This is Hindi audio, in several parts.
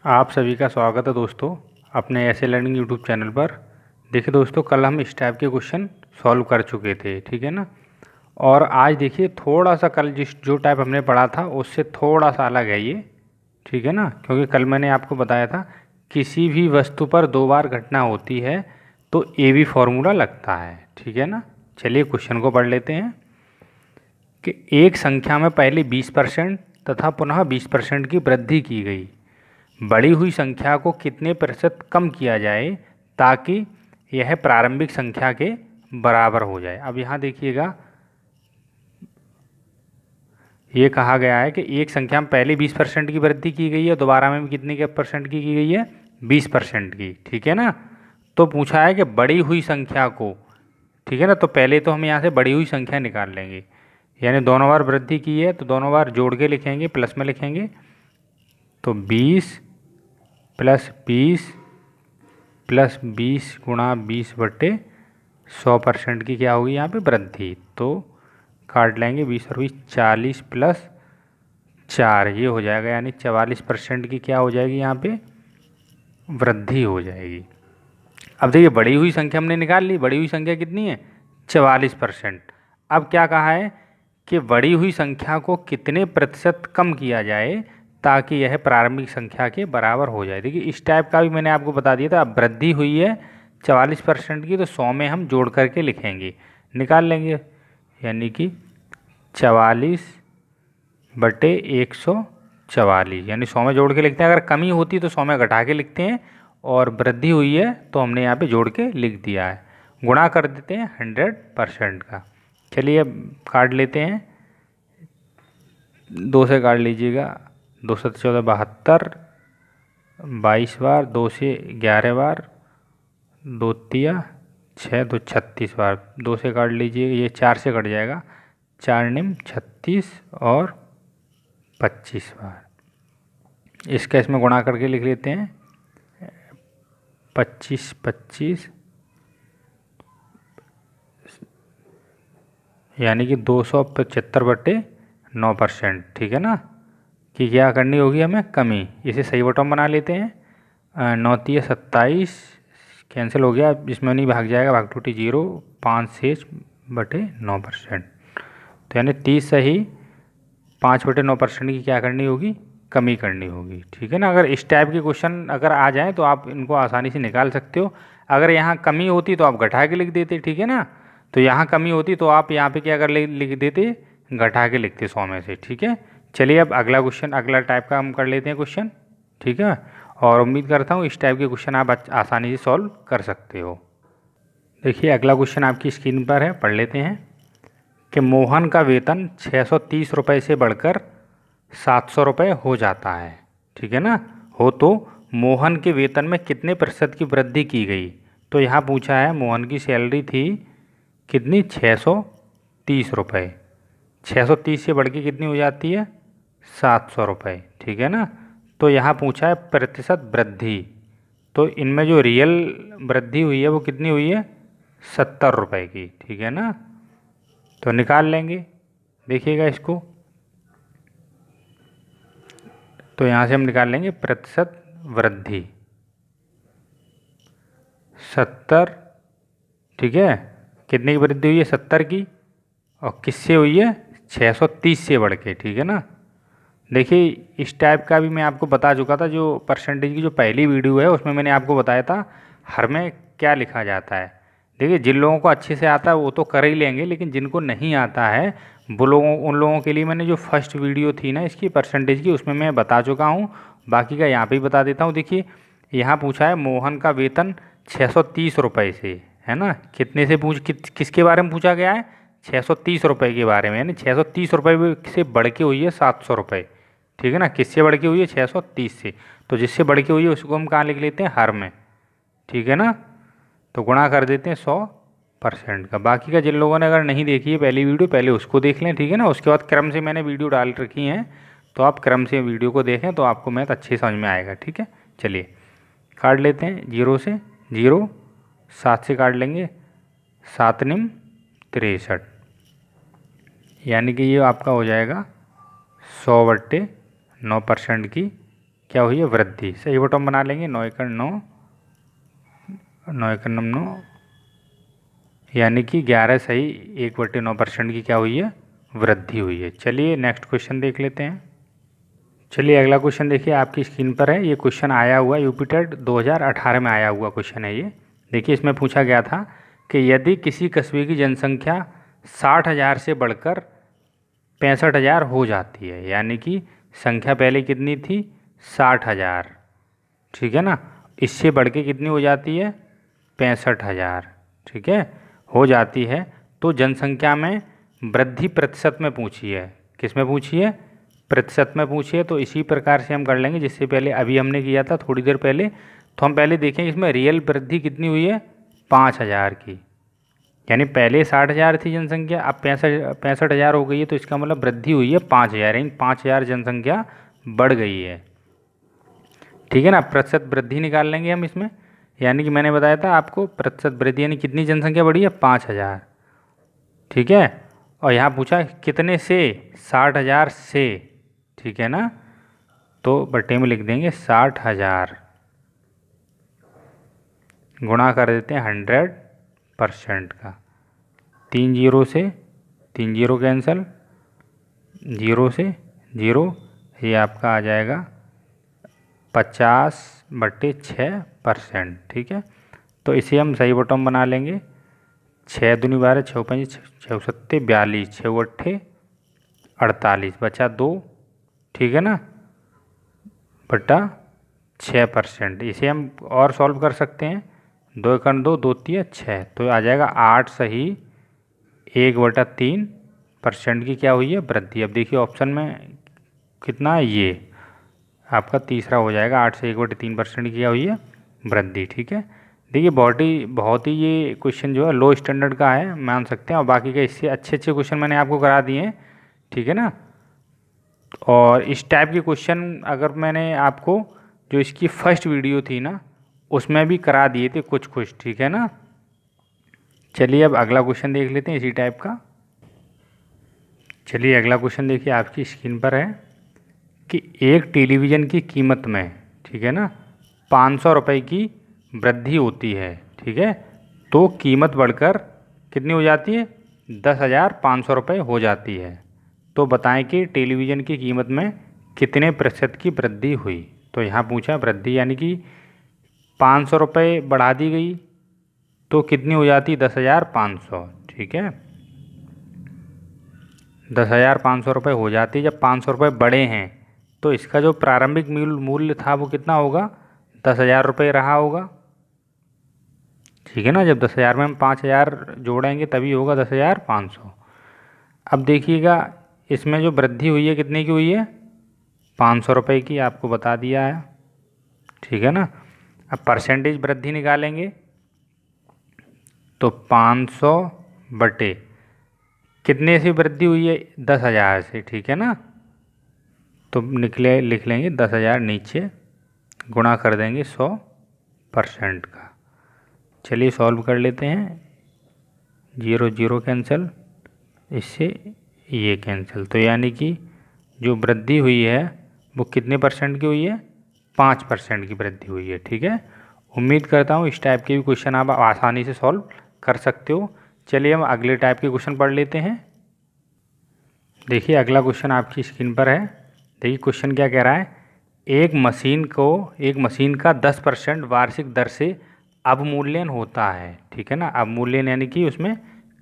आप सभी का स्वागत है दोस्तों अपने ऐसे लर्निंग यूट्यूब चैनल पर। देखिए दोस्तों, कल हम इस टाइप के क्वेश्चन सॉल्व कर चुके थे, ठीक है ना। और आज देखिए थोड़ा सा कल जो टाइप हमने पढ़ा था उससे थोड़ा सा अलग है ये, ठीक है ना। क्योंकि कल मैंने आपको बताया था किसी भी वस्तु पर दो बार घटना होती है तो ए बी फॉर्मूला लगता है, ठीक है ना। चलिए क्वेश्चन को पढ़ लेते हैं कि एक संख्या में पहले 20% तथा पुनः 20% की वृद्धि की गई। बढ़ी हुई संख्या को कितने प्रतिशत कम किया जाए ताकि यह प्रारंभिक संख्या के बराबर हो जाए। अब यहाँ देखिएगा, ये कहा गया है कि एक संख्या में पहले 20% की वृद्धि की गई है, दोबारा में भी कितने के परसेंट की गई है, 20% की, ठीक है ना। तो पूछा है कि बढ़ी हुई संख्या को, ठीक है ना। तो पहले तो हम यहाँ से बढ़ी हुई संख्या निकाल लेंगे, यानी दोनों बार वृद्धि की है तो दोनों बार जोड़ के लिखेंगे, प्लस में लिखेंगे। तो 20 प्लस 20 प्लस 20 गुणा 20/100% की क्या होगी यहाँ पे, वृद्धि। तो काट लेंगे 20 और 20, 40 प्लस 4 ये हो जाएगा, यानी 44% की क्या हो जाएगी यहाँ पे, वृद्धि हो जाएगी। अब देखिए बढ़ी हुई संख्या हमने निकाल ली, बढ़ी हुई संख्या कितनी है, 44%। अब क्या कहा है कि बढ़ी हुई संख्या को कितने प्रतिशत कम किया जाए ताकि यह प्रारंभिक संख्या के बराबर हो जाए। देखिए इस टाइप का भी मैंने आपको बता दिया था। अब वृद्धि हुई है 44% की, तो 100 में हम जोड़ करके लिखेंगे, निकाल लेंगे, यानी कि 44/144, यानी 100 में जोड़ के लिखते हैं। अगर कमी होती तो 100 में घटा के लिखते हैं, और वृद्धि हुई है तो हमने यहाँ पे जोड़ के लिख दिया है। गुणा कर देते हैं 100% का। चलिए अब काट लेते हैं, 2 से काट लीजिएगा, 2 से 14 72, 22 बार, 2 से 11 बार, 2 तिया 6, 2 36 बार, 2 से काट लीजिए, ये 4 से कट जाएगा, 4 निम 36 और 25 बार। इसका इसमें गुणा करके लिख लेते हैं, 25 25, यानी कि 275/9%, ठीक है ना। कि क्या करनी होगी हमें, कमी। इसे सही बटन बना लेते हैं, 9 तिया 27 कैंसिल हो गया, इसमें नहीं भाग जाएगा, भाग टूटी 0, 5/9%। तो यानी 30 सही 5/9% की क्या करनी होगी, कमी करनी होगी, ठीक है ना। अगर इस टाइप के क्वेश्चन अगर आ जाएँ तो आप इनको आसानी से निकाल सकते हो। अगर यहाँ कमी होती तो आप घटा के लिख देते, ठीक है ना। तो यहाँ कमी होती तो आप यहाँ पे क्या कर लिख देते, घटा के लिखते 100 में से, ठीक है। चलिए अब अगला क्वेश्चन, अगला टाइप का हम कर लेते हैं क्वेश्चन, ठीक है। और उम्मीद करता हूँ इस टाइप के क्वेश्चन आप आसानी से सॉल्व कर सकते हो। देखिए अगला क्वेश्चन आपकी स्क्रीन पर है, पढ़ लेते हैं कि मोहन का वेतन 630 रुपये से बढ़कर 700 रुपये हो जाता है, ठीक है ना। हो तो मोहन के वेतन में कितने प्रतिशत की वृद्धि की गई। तो यहाँ पूछा है मोहन की सैलरी थी कितनी, 630 रुपये, 630 से बढ़ के कितनी हो जाती है, 700 रुपये, ठीक है ना। तो यहाँ पूछा है प्रतिशत वृद्धि, तो इनमें जो रियल वृद्धि हुई है वो कितनी हुई है, 70 रुपये की, ठीक है ना। तो निकाल लेंगे, देखिएगा इसको। तो यहाँ से हम निकाल लेंगे प्रतिशत वृद्धि 70, ठीक है। कितने की वृद्धि हुई है, 70 की, और किससे हुई है, 630 से बढ़ के, ठीक है ना। देखिए इस टाइप का भी मैं आपको बता चुका था, जो परसेंटेज की जो पहली वीडियो है उसमें मैंने आपको बताया था हर में क्या लिखा जाता है। देखिए जिन लोगों को अच्छे से आता है वो तो कर ही लेंगे, लेकिन जिनको नहीं आता है वो लोगों उन लोगों के लिए मैंने जो फर्स्ट वीडियो थी ना इसकी परसेंटेज की, उसमें मैं बता चुका हूँ। बाकी का यहाँ पे ही बता देता हूँ। देखिए यहाँ पूछा है मोहन का वेतन 630 रुपये से, है ना। कितने से किसके बारे में पूछा गया है, 630 रुपये के बारे में, यानी 630 रुपये से बढ़ के हुई है 700 रुपये, ठीक है ना। किससे बढ़ के हुई है, 630 से। तो जिससे बढ़ के हुई है उसको हम कहाँ लिख लेते हैं, हर में, ठीक है ना। तो गुणा कर देते हैं 100% का। बाकी का जिन लोगों ने अगर नहीं देखी है पहली वीडियो, पहले उसको देख लें, ठीक है ना। उसके बाद क्रम से मैंने वीडियो डाल रखी हैं, तो आप क्रम से वीडियो को देखें तो आपको मैथ अच्छे समझ में आएगा, ठीक है। चलिए काट लेते हैं, 0 से 0, 7 से काट लेंगे, 7 निम 63, यानी कि ये आपका हो जाएगा 100/9% की क्या हुई है, वृद्धि। सही बटन बना लेंगे, 9 एकड़ 9, 9 एकड़ 9, यानी कि 11 सही 1/9% की क्या हुई है, वृद्धि हुई है। चलिए नेक्स्ट क्वेश्चन देख लेते हैं। चलिए अगला क्वेश्चन देखिए आपकी स्क्रीन पर है। ये क्वेश्चन आया हुआ यूपी टेट 2018 में आया हुआ क्वेश्चन है ये। देखिए इसमें पूछा गया था कि यदि किसी कस्बे की जनसंख्या 60,000 से बढ़कर 65,000 हो जाती है, यानी कि संख्या पहले कितनी थी, 60,000, ठीक है ना, इससे बढ़ के कितनी हो जाती है, 65,000, ठीक है, हो जाती है, तो जनसंख्या में वृद्धि प्रतिशत में पूछी है। किस में पूछी है, प्रतिशत में पूछी है। तो इसी प्रकार से हम कर लेंगे जिससे पहले अभी हमने किया था थोड़ी देर पहले। तो हम पहले देखें इसमें रियल वृद्धि कितनी हुई है, 5,000 की, यानी पहले 60,000 थी जनसंख्या, अब 65,000 हो गई है, तो इसका मतलब वृद्धि हुई है 5,000, यानी 5,000 जनसंख्या बढ़ गई है, ठीक है ना। प्रतिशत वृद्धि निकाल लेंगे हम इसमें, यानी कि मैंने बताया था आपको प्रतिशत वृद्धि यानी कितनी जनसंख्या बढ़ी है, 5,000, ठीक है। और यहाँ पूछा कितने से, 60,000 से, ठीक है ना, तो बट्टे में लिख देंगे 60,000, गुणा कर देते हैं 100% का, 3 जीरो से 3 जीरो कैंसल, जीरो से जीरो, ये आपका आ जाएगा 50/6%, ठीक है। तो इसे हम सही बटन बना लेंगे, 6 दूनी 12, 6 5 6 7 42, 6 8 48, बचा 2, ठीक है ना, बटा 6%। इसे हम और सॉल्व कर सकते हैं, 2 एकड़ 2, 2 तिया 6, तो आ जाएगा 8 सही 1/3% की क्या हुई है, वृद्धि। अब देखिए ऑप्शन में कितना है, ये आपका तीसरा हो जाएगा, 8 से 1/3% की क्या हुई है, वृद्धि, ठीक है। देखिए बहुत ही ये क्वेश्चन जो है लो स्टैंडर्ड का है, मान सकते हैं, और बाकी के इससे अच्छे अच्छे क्वेश्चन मैंने आपको करा दिए हैं, ठीक है ना। और इस टाइप के क्वेश्चन अगर मैंने आपको जो इसकी फर्स्ट वीडियो थी ना उसमें भी करा दिए थे कुछ कुछ, ठीक है ना। चलिए अब अगला क्वेश्चन देख लेते हैं इसी टाइप का। चलिए अगला क्वेश्चन देखिए आपकी स्क्रीन पर है कि एक टेलीविज़न की कीमत में, ठीक है ना, 500 रुपये की वृद्धि होती है, ठीक है, तो कीमत बढ़कर कितनी हो जाती है, 10,500 रुपये हो जाती है। तो बताएं कि टेलीविज़न की कीमत में कितने प्रतिशत की वृद्धि हुई। तो यहाँ पूछा वृद्धि यानी कि 500 रुपये बढ़ा दी गई तो कितनी हो जाती, 10,500, ठीक है, 10,500 रुपये हो जाती है। जब 500 रुपये बढ़े हैं तो इसका जो प्रारंभिक मूल्य था वो कितना होगा, 10,000 रुपये रहा होगा, ठीक है ना। जब 10,000 में हम 5,000 जोड़ेंगे तभी होगा 10,500। अब देखिएगा इसमें जो वृद्धि हुई है कितने की हुई है, 500 रुपये की, आपको बता दिया है, ठीक है ना। अब परसेंटेज वृद्धि निकालेंगे तो 500 बटे कितने से वृद्धि हुई है, 10,000 से, ठीक है ना। तो लिख लेंगे 10,000 नीचे, गुणा कर देंगे 100% का। चलिए सॉल्व कर लेते हैं, 0 0 कैंसिल, इससे ये कैंसिल, तो यानी कि जो वृद्धि हुई है वो कितने परसेंट की हुई है, 5% की वृद्धि हुई है, ठीक है। उम्मीद करता हूँ इस टाइप के भी क्वेश्चन आप आसानी से सॉल्व कर सकते हो। चलिए हम अगले टाइप के क्वेश्चन पढ़ लेते हैं। देखिए अगला क्वेश्चन आपकी स्क्रीन पर है। देखिए क्वेश्चन क्या कह रहा है, एक मशीन का 10% वार्षिक दर से अवमूल्यन होता है, ठीक है ना। अवमूल्यन यानी कि उसमें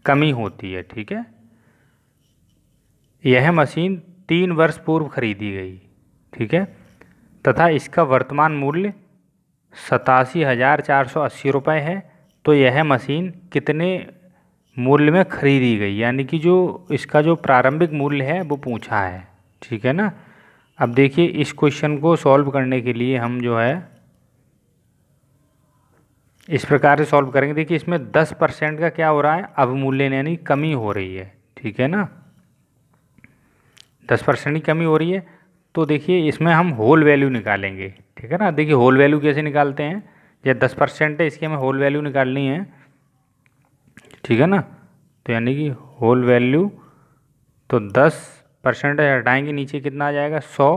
कमी होती है, ठीक है। यह मशीन 3 वर्ष पूर्व खरीदी गई, ठीक है, तथा इसका वर्तमान मूल्य 87,480 रुपये है। तो यह मशीन कितने मूल्य में खरीदी गई, यानी कि जो इसका जो प्रारंभिक मूल्य है वो पूछा है, ठीक है ना। अब देखिए इस क्वेश्चन को सॉल्व करने के लिए हम जो है इस प्रकार से सॉल्व करेंगे। देखिए इसमें 10% का क्या हो रहा है, अवमूल्यन यानी कमी हो रही है, ठीक है ना, 10% की कमी हो रही है। तो देखिए इसमें हम होल वैल्यू निकालेंगे, ठीक है ना। देखिए होल वैल्यू कैसे निकालते हैं, ये 10% है, इसकी हमें होल वैल्यू निकालनी है, ठीक है ना। तो यानी कि होल वैल्यू, तो 10% हटाएंगे नीचे कितना आ जाएगा, 100,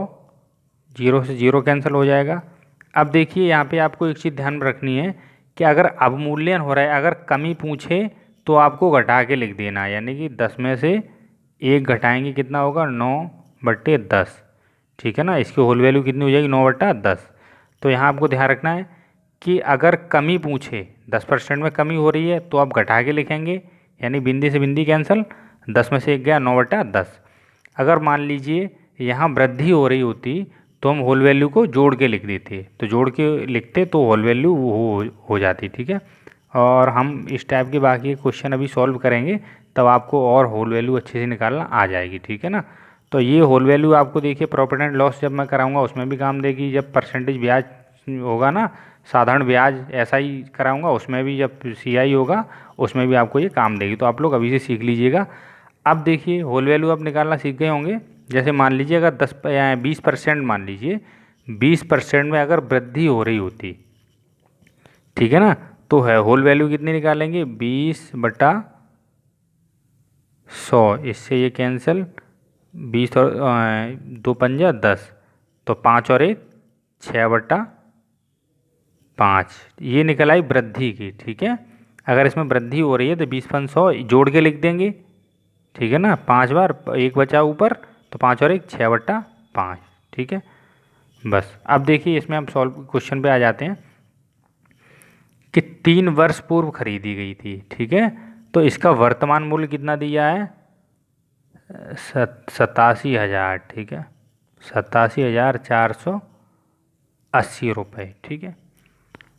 जीरो से जीरो कैंसिल हो जाएगा। अब देखिए यहाँ पे आपको एक चीज़ ध्यान में रखनी है कि अगर अवमूल्यन हो रहा है, अगर कमी पूछे तो आपको घटा के लिख देना है, यानी कि 10 में से 1 घटाएंगे कितना होगा 9/10। ठीक है ना, इसकी होल वैल्यू कितनी हो जाएगी 9/10। तो यहाँ आपको ध्यान रखना है कि अगर कमी पूछे 10% में कमी हो रही है तो आप घटा के लिखेंगे, यानी बिंदी से बिंदी कैंसिल, 10 में से 1 गया 9/10। अगर मान लीजिए यहाँ वृद्धि हो रही होती तो हम होल वैल्यू को जोड़ के लिख देते, तो जोड़ के लिखते तो होल वैल्यू हो जाती। ठीक है, और हम इस टाइप के बाकी क्वेश्चन अभी सॉल्व करेंगे, तब आपको और होल वैल्यू अच्छे से निकालना आ जाएगी। ठीक है ना, तो ये होल वैल्यू आपको देखिए प्रॉफिट एंड लॉस जब मैं कराऊंगा उसमें भी काम देगी, जब परसेंटेज ब्याज होगा ना, साधारण ब्याज ऐसा ही कराऊंगा उसमें भी, जब सीआई होगा उसमें भी आपको ये काम देगी। तो आप लोग अभी से सीख लीजिएगा। अब देखिए होल वैल्यू आप निकालना सीख गए होंगे। जैसे मान लीजिए अगर 20% मान लीजिए 20% में अगर वृद्धि हो रही होती, ठीक है ना, तो है होल वैल्यू कितनी निकालेंगे 20/100, इससे ये कैंसिल, 20 और 2×5 = 10, तो 5 और 1 6/5, ये निकल आई वृद्धि की। ठीक है, अगर इसमें वृद्धि हो रही है तो 20/100 जोड़ के लिख देंगे। ठीक है ना, 5 बार 1 बचा ऊपर, तो 5 और 1 6/5। ठीक है, बस अब देखिए इसमें हम सॉल्व क्वेश्चन पे आ जाते हैं कि 3 वर्ष पूर्व खरीदी गई थी। ठीक है, तो इसका वर्तमान मूल्य कितना दिया है 87,000। ठीक है, 87,480 रुपये। ठीक है,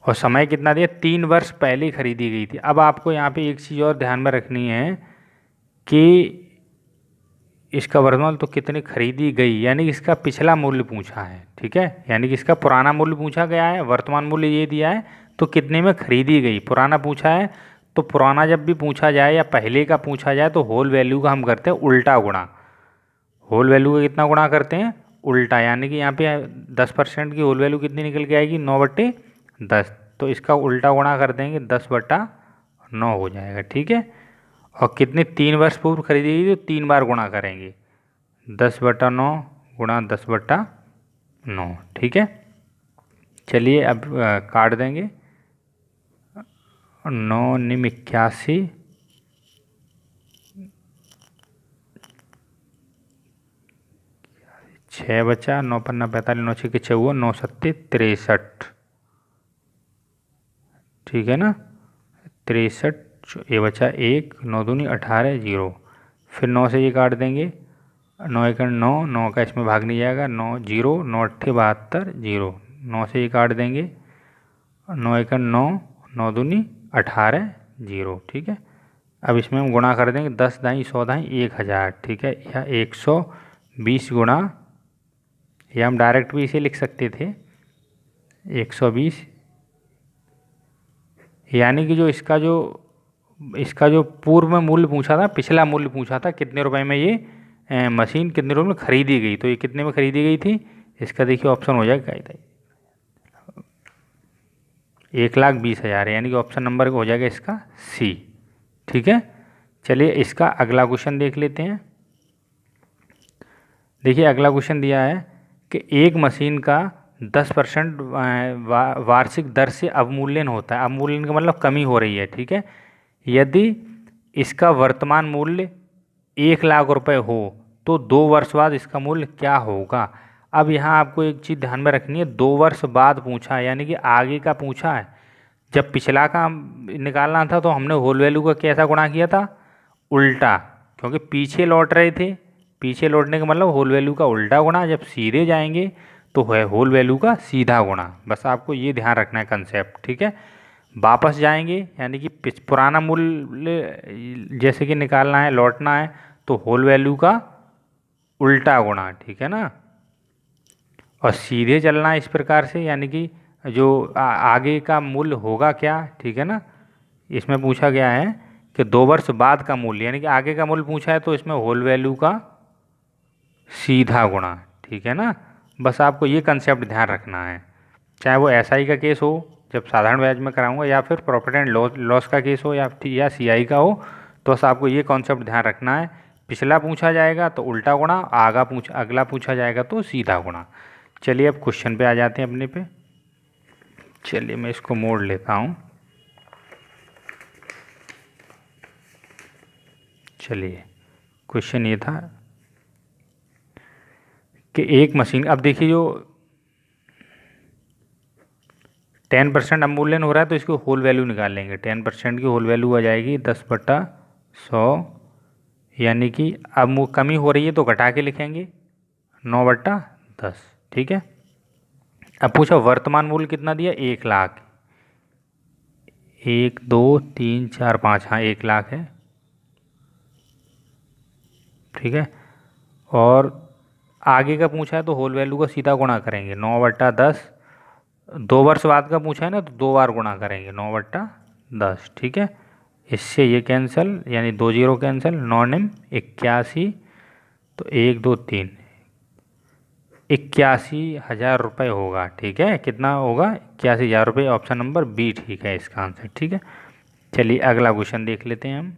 और समय कितना दिया 3 वर्ष पहले खरीदी गई थी। अब आपको यहाँ पे एक चीज़ और ध्यान में रखनी है कि इसका वर्तमान तो कितनी खरीदी गई, यानी कि इसका पिछला मूल्य पूछा है। ठीक है, यानी कि इसका पुराना मूल्य पूछा गया है, वर्तमान मूल्य ये दिया है, तो कितने में खरीदी गई पुराना पूछा है। तो पुराना जब भी पूछा जाए या पहले का पूछा जाए तो होल वैल्यू का हम करते हैं उल्टा गुणा। होल वैल्यू का कितना गुणा करते हैं उल्टा, यानी कि यहाँ पे 10% की होल वैल्यू कितनी निकल के आएगी 9/10, तो इसका उल्टा गुणा कर देंगे 10/9 हो जाएगा। ठीक है, और कितने 3 वर्ष पूर्व खरीदी गई तो 3 बार गुणा करेंगे, 10/9 गुणा 10/9। ठीक है, चलिए अब काट देंगे, 9 निम 81, 6 बचा, 9×5 45, 9×6 54, 9×7 63। ठीक है ना, 63, ये बचा 1, 9×2 18, 0, फिर 9 से ये काट देंगे, 9×1 9, 9 का इसमें भाग नहीं जाएगा, 9 0, 9×8 72, 0, 9 से ये काट देंगे, 9×1 9, 9×2 18, 0। ठीक है, अब इसमें हम गुणा कर देंगे, 10 दाई 100 दाई 1000। ठीक है, या 120 गुणा, या हम डायरेक्ट भी इसे लिख सकते थे 120, यानी कि जो इसका जो पूर्व में मूल्य पूछा था, पिछला मूल्य पूछा था कितने रुपए में ये मशीन कितने रुपए में खरीदी गई, तो ये कितने में खरीदी गई थी, इसका देखिए ऑप्शन हो जाएगा 1,20,000, यानी कि ऑप्शन नंबर हो जाएगा इसका सी। ठीक है, चलिए इसका अगला क्वेश्चन देख लेते हैं। देखिए अगला क्वेश्चन दिया है कि एक मशीन का 10% वार्षिक दर से अवमूल्यन होता है। अवमूल्यन का मतलब कमी हो रही है। ठीक है, यदि इसका वर्तमान मूल्य 1,00,000 रुपये हो तो 2 वर्ष बाद इसका मूल्य क्या होगा। अब यहाँ आपको एक चीज़ ध्यान में रखनी है, 2 वर्ष बाद पूछा है, यानी कि आगे का पूछा है। जब पिछला का निकालना था तो हमने होल वैल्यू का कैसा गुणा किया था उल्टा, क्योंकि पीछे लौट रहे थे, पीछे लौटने का मतलब होल वैल्यू का उल्टा गुणा, जब सीधे जाएंगे तो है होल वैल्यू का सीधा गुणा। बस आपको ये ध्यान रखना है कंसेप्ट। ठीक है, वापस जाएंगे यानी कि पुराना मूल्य जैसे कि निकालना है, लौटना है, तो होल वैल्यू का उल्टा गुणा। ठीक है ना, और सीधे चलना है इस प्रकार से, यानी कि जो आगे का मूल्य होगा क्या। ठीक है ना, इसमें पूछा गया है कि 2 वर्ष बाद का मूल्य, यानी कि आगे का मूल्य पूछा है तो इसमें होल वैल्यू का सीधा गुणा। ठीक है ना, बस आपको ये कंसेप्ट ध्यान रखना है, चाहे वो एसआई का केस हो जब साधारण ब्याज में कराऊंगा, या फिर प्रॉफिट एंड लॉस का केस हो, या सीआई का हो, तो बस आपको ये कॉन्सेप्ट ध्यान रखना है। पिछला पूछा जाएगा तो उल्टा गुणा, अगला पूछा जाएगा तो सीधा गुणा। चलिए अब क्वेश्चन पे आ जाते हैं अपने पे। चलिए मैं इसको मोड़ लेता हूँ। चलिए क्वेश्चन ये था कि एक मशीन, अब देखिए जो 10% अवमूल्यन हो रहा है तो इसको होल वैल्यू निकाल लेंगे। 10% की होल वैल्यू आ जाएगी 10/100, यानी कि अब कमी हो रही है तो घटा के लिखेंगे 9/10। ठीक है। अब पूछा वर्तमान मूल्य कितना दिया, 1,00,000। 1 2 3 4 5, हाँ 1,00,000 है। ठीक है। और आगे का पूछा है तो होल वैल्यू का सीधा गुणा करेंगे 9/10। 2 वर्ष बाद का पूछा है ना तो 2 बार गुणा करेंगे 9/10। ठीक है। इससे ये कैंसिल, यानी 2 0 कैंसिल, 9 81। तो 1 2 3, 81,000 रुपये होगा। ठीक है, कितना होगा, 81,000 रुपये। ऑप्शन नंबर बी ठीक है इसका आंसर। ठीक है। चलिए अगला क्वेश्चन देख लेते हैं हम।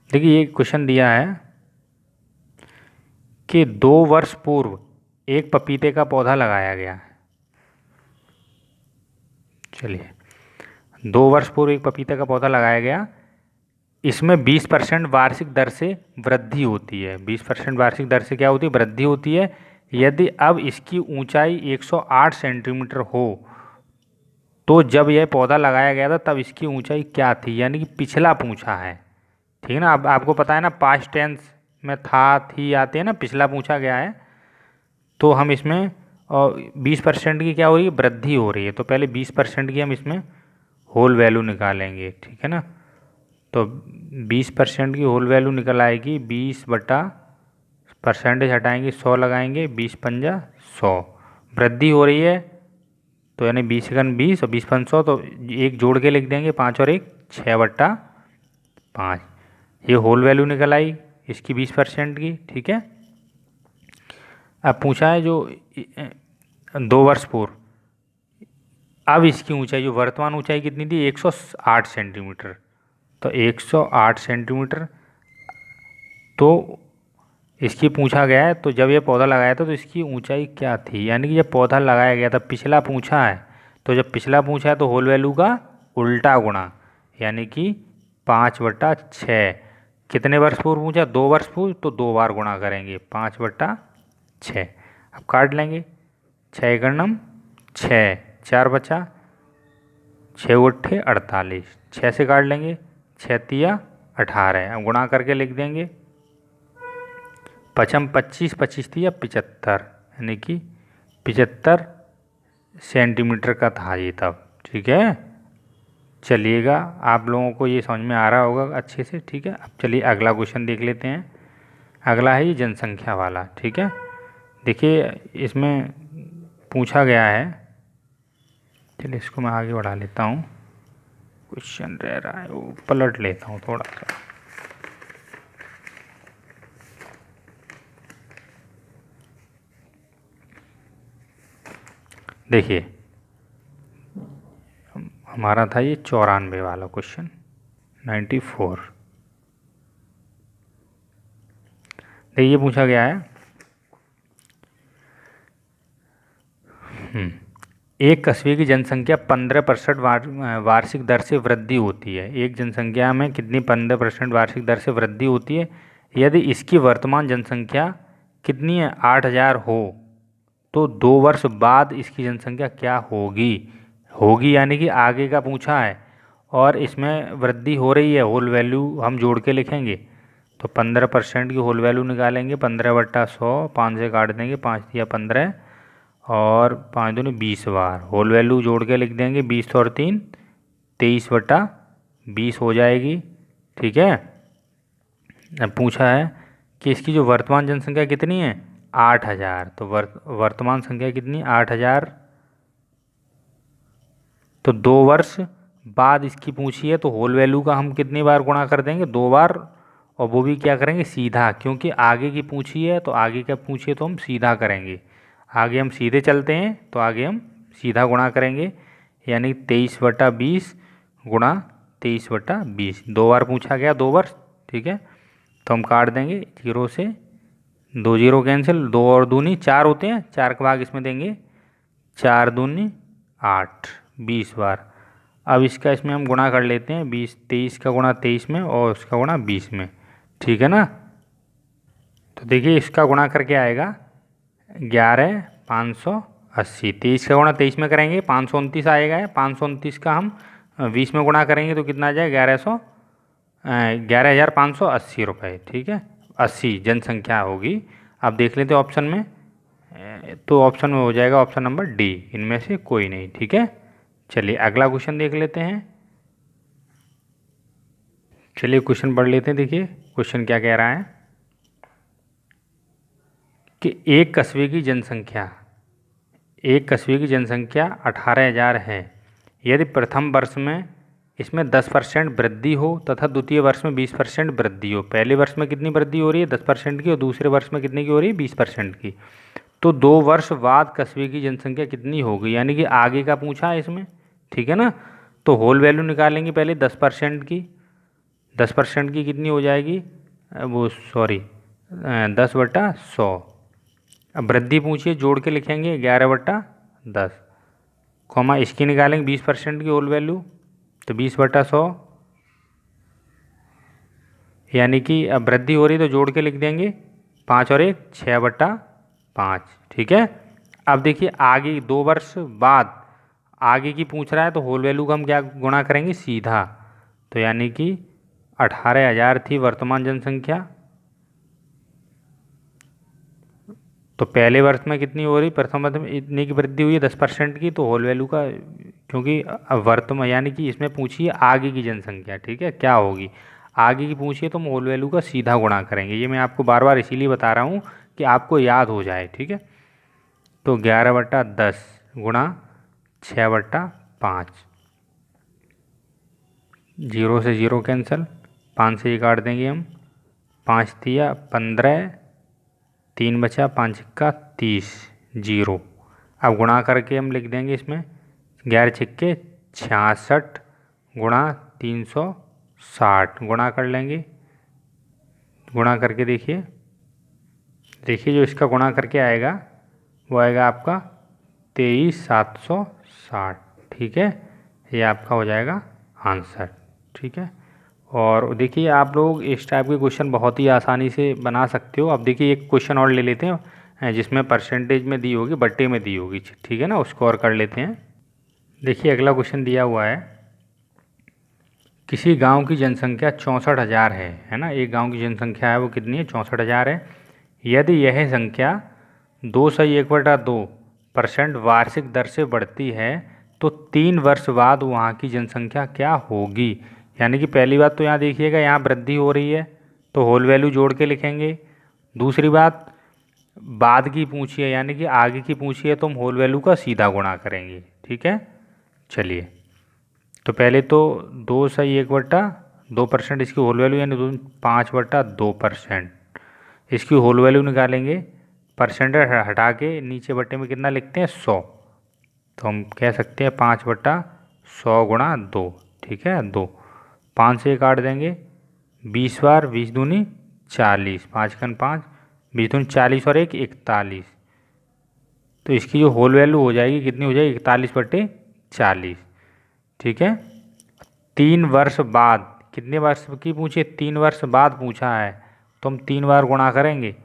देखिए ये क्वेश्चन दिया है कि 2 वर्ष पूर्व एक पपीते का पौधा लगाया गया है। चलिए 2 वर्ष पूर्व एक पपीते का पौधा लगाया गया, इसमें 20% वार्षिक दर से वृद्धि होती है। 20% वार्षिक दर से क्या होती है, वृद्धि होती है। यदि अब इसकी ऊंचाई 108 सेंटीमीटर हो तो जब यह पौधा लगाया गया था तब इसकी ऊंचाई क्या थी, यानी कि पिछला पूछा है। ठीक है ना। अब आपको पता है ना पास्ट टेंस में था, थी आते हैं ना, पिछला पूछा गया है। तो हम इसमें 20% की क्या हो रही है, वृद्धि हो रही है। तो पहले 20% की हम इसमें होल वैल्यू निकालेंगे। ठीक है ना। तो 20% की होल वैल्यू निकल आएगी 20 परसेंटेज हटाएंगे 100 लगाएंगे, 20×5 = 100। वृद्धि हो रही है तो यानी 20×20 और 20×100, तो एक जोड़ के लिख देंगे 5 और 1 6/5। ये होल वैल्यू निकल आई इसकी 20% की। ठीक है। अब पूछा है जो 2 वर्ष पूर्व, अब इसकी ऊंचाई, जो वर्तमान ऊंचाई कितनी थी, 108 सेंटीमीटर। तो 108 सेंटीमीटर तो इसकी पूछा गया है। तो जब ये पौधा लगाया था तो इसकी ऊंचाई क्या थी, यानी कि जब पौधा लगाया गया था, पिछला पूछा है। तो जब पिछला पूछा है तो होल वैल्यू का उल्टा गुणा, यानी कि 5/6। कितने वर्ष पूर्व पूछा, 2 वर्ष पूर्व, तो 2 बार गुणा करेंगे 5/6। अब काट लेंगे, 6×6, 4 बचा, 6×8 = 48, 6 से काट लेंगे, 6×3 = 18। अब गुणा करके लिख देंगे, 5×5 = 25, 25×3 = 75, यानी कि 75 सेंटीमीटर का था ये तब। ठीक है। चलिएगा आप लोगों को ये समझ में आ रहा होगा अच्छे से। ठीक है। अब चलिए अगला क्वेश्चन देख लेते हैं। अगला है ये जनसंख्या वाला। ठीक है। देखिए इसमें पूछा गया है, चलिए इसको मैं आगे बढ़ा लेता हूँ। क्वेश्चन रह रहा है वो पलट लेता हूँ थोड़ा सा। देखिए हमारा था ये 94 वाला क्वेश्चन, 94। देखिए पूछा गया है एक कस्बे की जनसंख्या 15% वार्षिक दर से वृद्धि होती है। एक जनसंख्या में कितनी 15% वार्षिक दर से वृद्धि होती है। यदि इसकी वर्तमान जनसंख्या कितनी है, 8,000 हो तो 2 वर्ष बाद इसकी जनसंख्या क्या होगी। होगी यानी कि आगे का पूछा है और इसमें वृद्धि हो रही है, होल वैल्यू हम जोड़ के लिखेंगे। तो 15% की होल वैल्यू निकालेंगे, 15/100, 5 से काट देंगे, 5 दिया 15 और 5 दूनी 20 बार। होल वैल्यू जोड़ के लिख देंगे, 20 और 3 23/20 हो जाएगी। ठीक है। अब पूछा है कि इसकी जो वर्तमान जनसंख्या कितनी है, 8,000। तो वर्तमान संख्या कितनी, 8,000। तो 2 वर्ष बाद इसकी पूछी है तो होल वैल्यू का हम कितनी बार गुणा कर देंगे, 2 बार। और वो भी क्या करेंगे, सीधा, क्योंकि आगे की पूछी है तो आगे का पूछिए तो हम सीधा करेंगे। आगे हम सीधे चलते हैं तो आगे हम सीधा गुणा करेंगे, यानी 23/20 गुणा 23/20। 2 बार पूछा गया, 2 वर्ष। ठीक है। तो हम काट देंगे 0 से 2 जीरो कैंसिल, 2 और दूनी 4 होते हैं, 4 का भाग इसमें देंगे, 4 दूनी 8, 20 बार। अब इसका इसमें हम गुणा कर लेते हैं, 20 23 का गुणा 23 में और उसका गुणा 20 में, ठीक है ना। तो देखिए इसका गुणा करके आएगा 11,580। 23 का गुणा 23 में करेंगे 529 आएगा, 529 का हम 20 में गुणा करेंगे तो कितना आ जाएगा 11,580 रुपये, ठीक है। 80 जनसंख्या होगी। अब देख लेते हैं ऑप्शन में, तो ऑप्शन में हो जाएगा ऑप्शन नंबर डी, इनमें से कोई नहीं, ठीक है। चलिए अगला क्वेश्चन देख लेते हैं। चलिए क्वेश्चन पढ़ लेते हैं। देखिए क्वेश्चन क्या कह रहा है कि एक कस्बे की जनसंख्या 18,000 है। यदि प्रथम वर्ष में इसमें 10% वृद्धि हो तथा द्वितीय वर्ष में 20% वृद्धि हो। पहले वर्ष में कितनी वृद्धि हो रही है 10% की, और दूसरे वर्ष में कितनी की हो रही है 20% की। तो 2 वर्ष बाद कस्बे की जनसंख्या कितनी होगी, यानी कि आगे का पूछा है इसमें, ठीक है ना। तो होल वैल्यू निकालेंगे पहले 10% की, 10% की कितनी हो जाएगी, वो सॉरी 10/100। अब वृद्धि पूछिए, जोड़ के लिखेंगे 11/10, कॉमा इसकी निकालेंगे 20% की होल वैल्यू, तो 20/100, यानी कि अब वृद्धि हो रही तो जोड़ के लिख देंगे 5 और 1 6/5, ठीक है। अब देखिए आगे 2 वर्ष बाद आगे की पूछ रहा है, तो होल वैल्यू का हम क्या गुणा करेंगे सीधा, तो यानी कि 18,000 थी वर्तमान जनसंख्या, तो पहले वर्ष में कितनी हो रही, प्रथम वर्ष में इतनी की वृद्धि हुई है 10% की, तो होल वैल्यू का, क्योंकि वर्तमान यानी कि इसमें पूछिए आगे की जनसंख्या, ठीक है, क्या होगी आगे की पूछिए, तो हम होल वैल्यू का सीधा गुणा करेंगे। ये मैं आपको बार बार इसीलिए बता रहा हूँ कि आपको याद हो जाए, ठीक है। तो 11/10 गुणा 6/5, 0 से 0 कैंसल, 5 से ये काट देंगे हम, 5 तिया 15, 3 बचा, 5 का 30, 0। अब गुणा करके हम लिख देंगे इसमें 11 छिक्के 66 गुणा 360, गुणा कर लेंगे, गुणा करके देखिए जो इसका गुणा करके आएगा वो आएगा आपका 23,760, ठीक है। ये आपका हो जाएगा आंसर, ठीक है। और देखिए आप लोग इस टाइप के क्वेश्चन बहुत ही आसानी से बना सकते हो। अब देखिए एक क्वेश्चन और ले लेते हैं जिसमें परसेंटेज में दी होगी, बट्टे में दी होगी, ठीक है ना, उसको और कर लेते हैं। देखिए अगला क्वेश्चन दिया हुआ है, किसी गांव की जनसंख्या 64,000 है ना। एक गांव की जनसंख्या है वो कितनी है 64,000 है। यदि यह संख्या 2/1/2% वार्षिक दर से बढ़ती है तो 3 वर्ष बाद वहाँ की जनसंख्या क्या होगी। यानी कि पहली बात तो यहाँ देखिएगा, यहाँ वृद्धि हो रही है तो होल वैल्यू जोड़ के लिखेंगे। दूसरी बात बाद की पूछिए, यानी कि आगे की पूछिए, तो हम होल वैल्यू का सीधा गुणा करेंगे, ठीक है। चलिए तो पहले तो 2/1/2% इसकी होल वैल्यू, यानी 5/2%, इसकी होल वैल्यू निकालेंगे, परसेंटेज हटा के नीचे बट्टे में कितना लिखते हैं 100, तो हम कह सकते हैं 5/100 गुणा 2, ठीक है 2। 5 से काट देंगे 20 बार, 20 दूनी 40, 5 कन 5, 20 दूनी 40 और 1 41, तो इसकी जो होल वैल्यू हो जाएगी कितनी हो जाएगी 41/40, ठीक है। 3 वर्ष बाद, कितने वर्ष की पूछे 3 वर्ष बाद पूछा है, तो हम 3 बार गुणा करेंगे,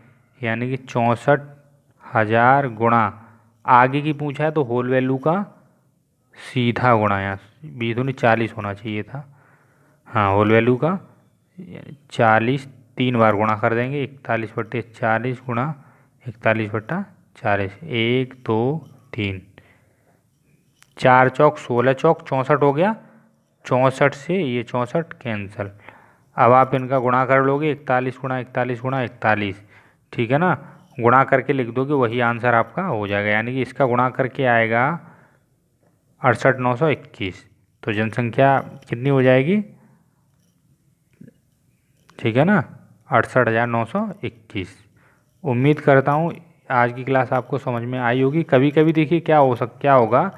यानी कि 64,000 गुणा आगे की पूछा है तो होल वैल्यू का सीधा गुणा, यहाँ 20 दूनी 40 होना चाहिए था, हाँ होल वैल्यू का 40 3 बार गुणा कर देंगे, 41/40 गुणा 41/40, 1 2 3, 4 चौक 16 चौक 64 हो गया, 64 से ये 64 कैंसल। अब आप इनका गुणा कर लोगे 41 गुणा 41 गुणा 41, ठीक है ना, गुणा करके लिख दोगे वही आंसर आपका हो जाएगा। यानी कि इसका गुणा करके आएगा 68,921, तो जनसंख्या कितनी हो जाएगी, ठीक है ना 68,921। उम्मीद करता हूँ आज की क्लास आपको समझ में आई होगी। कभी कभी देखिए क्या होगा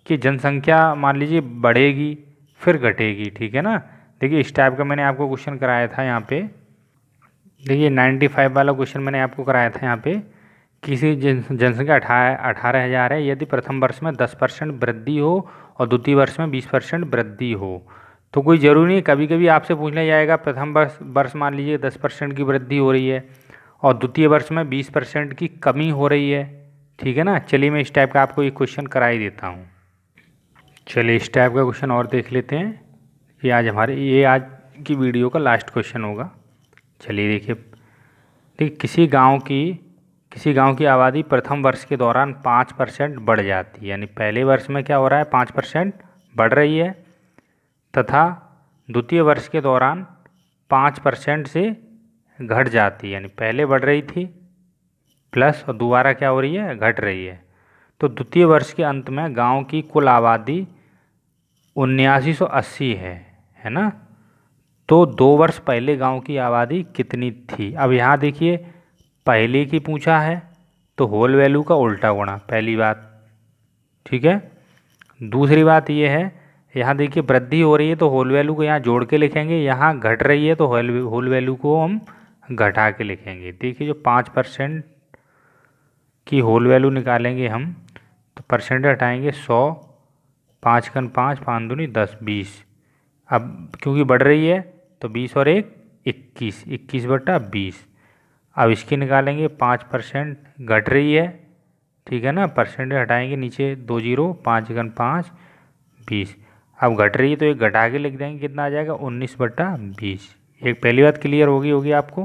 कि जनसंख्या मान लीजिए बढ़ेगी फिर घटेगी, ठीक है ना। देखिए इस टाइप का मैंने आपको क्वेश्चन कराया था यहाँ पे, देखिए 95 वाला क्वेश्चन मैंने आपको कराया था यहाँ पे। किसी जनसंख्या 18,000 है, यदि प्रथम वर्ष में 10% वृद्धि हो और द्वितीय वर्ष में 20% वृद्धि हो। तो कोई ज़रूरी नहीं, कभी कभी आपसे पूछ लिया जाएगा प्रथम वर्ष मान लीजिए 10% की वृद्धि हो रही है और द्वितीय वर्ष में 20% की कमी हो रही है। ठीक है ना। चलिए मैं इस टाइप का आपको एक क्वेश्चन करा ही देता हूँ। चलिए इस टाइप का क्वेश्चन और देख लेते हैं। ये आज की वीडियो का लास्ट क्वेश्चन होगा। चलिए देखिए किसी गांव की आबादी प्रथम वर्ष के दौरान 5% बढ़ जाती है, यानी पहले वर्ष में क्या हो रहा है 5% बढ़ रही है, तथा द्वितीय वर्ष के दौरान 5% से घट जाती है, यानी पहले बढ़ रही थी प्लस और दोबारा क्या हो रही है घट रही है। तो द्वितीय वर्ष के अंत में गांव की कुल आबादी 7980 है ना। तो 2 वर्ष पहले गांव की आबादी कितनी थी। अब यहाँ देखिए पहले की पूछा है तो होल वैल्यू का उल्टा गुणा, पहली बात। ठीक है। दूसरी बात ये है, यहाँ देखिए वृद्धि हो रही है तो होल वैल्यू को यहाँ जोड़ के लिखेंगे, यहाँ घट रही है तो होल वैल्यू को हम घटा के लिखेंगे। देखिए जो 5% की होल वैल्यू निकालेंगे हम तो परसेंट हटाएंगे 100, 5 कन 5, 5 दूनी 10, 20। अब क्योंकि बढ़ रही है तो 20 और 1 21, 21/20। अब इसकी निकालेंगे 5% घट रही है। ठीक है ना। परसेंट हटाएंगे नीचे 2 0, 5 कन 5, 20। अब घट रही है तो एक घटा के लिख देंगे, कितना आ जाएगा 19/20। एक पहली बात क्लियर होगी आपको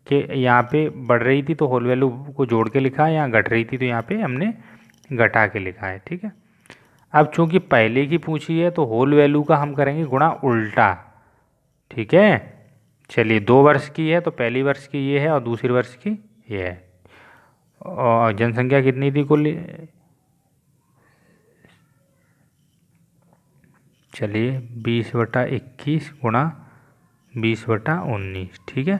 कि यहाँ पे बढ़ रही थी तो होल वैल्यू को जोड़ के लिखा है, यहाँ घट रही थी तो यहाँ पे हमने घटा के लिखा है। ठीक है। अब चूंकि पहले की पूछी है तो होल वैल्यू का हम करेंगे गुणा उल्टा। ठीक है। चलिए 2 वर्ष की है तो पहली वर्ष की ये है और दूसरी वर्ष की ये है। और जनसंख्या कितनी थी कुल, चलिए 20/21 गुणा 20/19। ठीक है।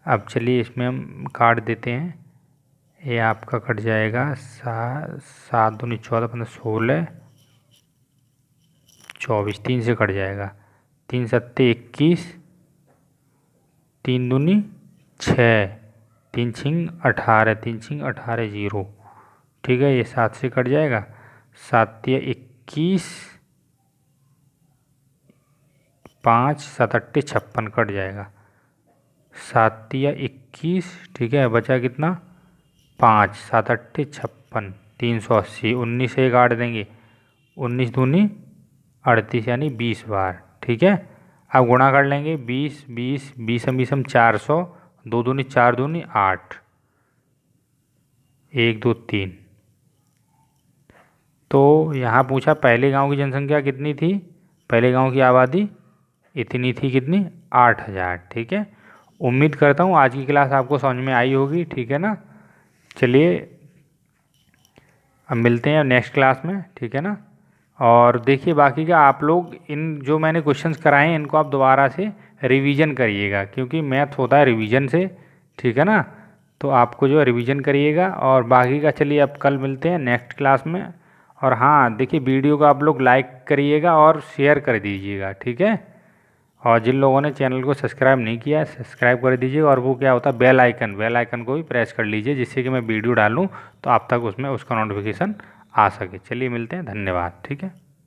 अब चलिए इसमें हम काट देते हैं, ये आपका कट जाएगा 7 दूनी 14, 15, 16, 24, 3 से कट जाएगा, 3 सत्ते 21, 3 दूनी 6, 3 छिंग 18, 3 छिंग 18 0। ठीक है। ये 7 से कट जाएगा, 7 या 21, 5 7 8 56 कट जाएगा, 7 या 21। ठीक है। बचा कितना 5, 7 8 56, 380, 19 से काट देंगे, 19 दूनी 38 यानी 20 बार। ठीक है। अब गुणा कर लेंगे 20 20 20 हम 400, 2 दूनी 4 दूनी 8, 1 2 3। तो यहाँ पूछा पहले गांव की जनसंख्या कितनी थी, पहले गांव की आबादी इतनी थी, कितनी 8000। ठीक है। उम्मीद करता हूँ आज की क्लास आपको समझ में आई होगी। ठीक है ना। चलिए अब मिलते हैं नेक्स्ट क्लास में। ठीक है ना। और देखिए बाकी का आप लोग इन जो मैंने क्वेश्चंस कराए हैं इनको आप दोबारा से रिवीजन करिएगा, क्योंकि मैथ होता है रिवीजन से। ठीक है ना। तो आपको जो है रिवीजन करिएगा और बाकी का चलिए अब कल मिलते हैं नेक्स्ट क्लास में। और हाँ देखिए वीडियो को आप लोग लाइक करिएगा और शेयर कर दीजिएगा। ठीक है। और जिन लोगों ने चैनल को सब्सक्राइब नहीं किया है सब्सक्राइब कर दीजिए, और वो क्या होता है बेल आइकन को भी प्रेस कर लीजिए, जिससे कि मैं वीडियो डालूँ तो आप तक उसमें उसका नोटिफिकेशन आ सके। चलिए मिलते हैं, धन्यवाद। ठीक है।